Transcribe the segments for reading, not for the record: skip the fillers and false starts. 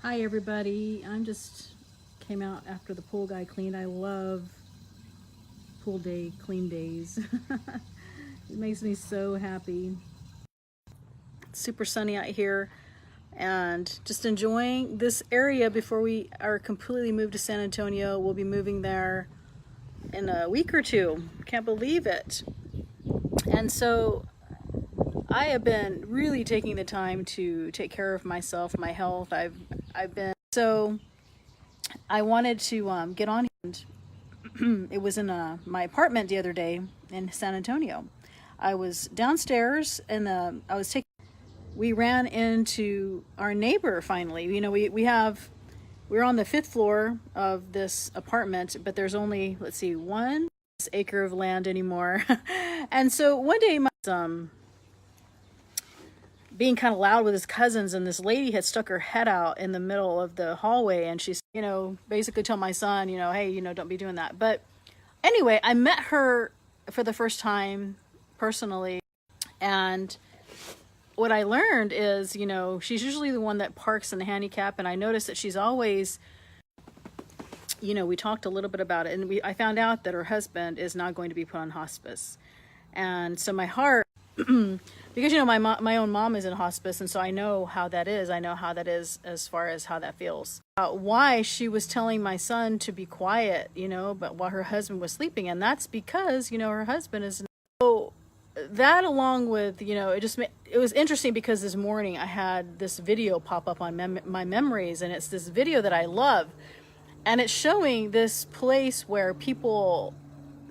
Hi everybody, I'm just came out after the pool guy cleaned. I love pool day clean days. It makes me so happy. It's super sunny out here and just enjoying this area before we are completely moved to San Antonio. We'll be moving there in a week or two. Can't believe it. And so I have been really taking the time to take care of myself, my health. I've been so I wanted to get on. It was in my apartment the other day in San Antonio. I was downstairs and we ran into our neighbor finally. We're on the fifth floor of this apartment, but there's only, let's see, one acre of land anymore. And so one day my being kind of loud with his cousins, and this lady had stuck her head out in the middle of the hallway, and she's, basically told my son, hey, don't be doing that. But anyway, I met her for the first time personally, and what I learned is, she's usually the one that parks in the handicap, and I noticed that she's always, we talked a little bit about it, and I found out that her husband is not going to be put on hospice. And so my heart, because my own mom is in hospice, and so I know how that is. I know how that is as far as how that feels. Why she was telling my son to be quiet, but while her husband was sleeping, and that's because her husband is. So that, along with it was interesting because this morning I had this video pop up on my memories, and it's this video that I love, and it's showing this place where people.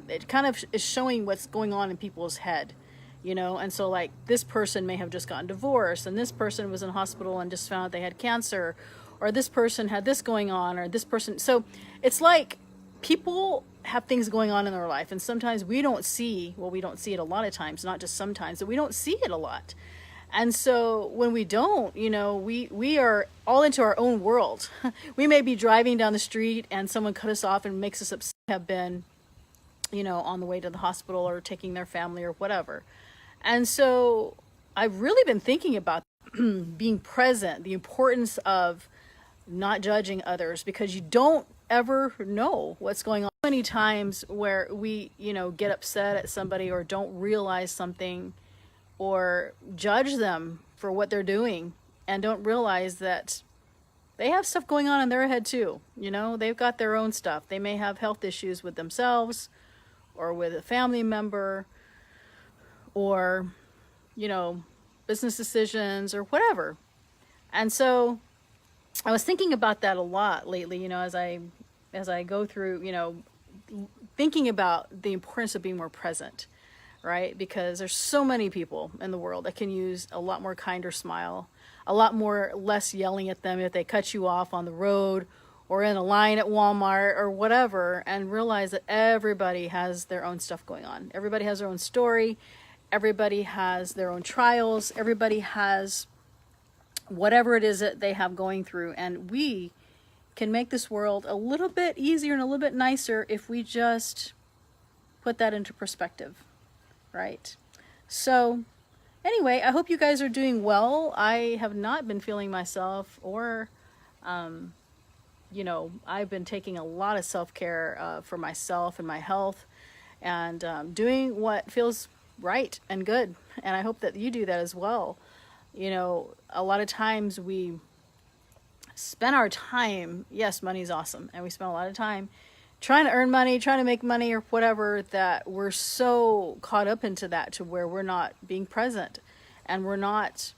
It kind of is showing what's going on in people's head. And so like this person may have just gotten divorced, and this person was in hospital and just found out they had cancer, or this person had this going on, or this person. So it's like people have things going on in their life, and sometimes we don't see it a lot of times, not just sometimes, but we don't see it a lot. And so when we don't, we are all into our own world. We may be driving down the street and someone cut us off and makes us upset, have been on the way to the hospital or taking their family or whatever. And so I've really been thinking about being present, the importance of not judging others, because you don't ever know what's going on. Many times where we, get upset at somebody or don't realize something or judge them for what they're doing and don't realize that they have stuff going on in their head too. They've got their own stuff. They may have health issues with themselves or with a family member, or, business decisions or whatever. And so I was thinking about that a lot lately, as I go through, thinking about the importance of being more present, right? Because there's so many people in the world that can use a lot more kinder smile, a lot more less yelling at them if they cut you off on the road or in a line at Walmart or whatever, and realize that everybody has their own stuff going on. Everybody has their own story. Everybody has their own trials. Everybody has whatever it is that they have going through. And we can make this world a little bit easier and a little bit nicer if we just put that into perspective, right? So anyway, I hope you guys are doing well. I have not been feeling myself, or I've been taking a lot of self-care for myself and my health, and doing what feels right and good. And I hope that you do that as well. A lot of times we spend our time, yes, money's awesome, and we spend a lot of time trying to earn money, trying to make money or whatever, that we're so caught up into that to where we're not being present, and we're not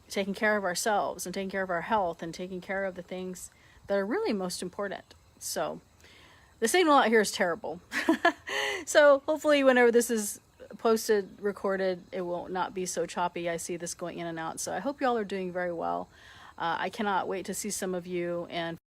taking care of ourselves and taking care of our health and taking care of the things that are really most important. So the signal out here is terrible. So hopefully whenever this is posted, recorded, it will not be so choppy. I see this going in and out. So I hope y'all are doing very well. I cannot wait to see some of you, and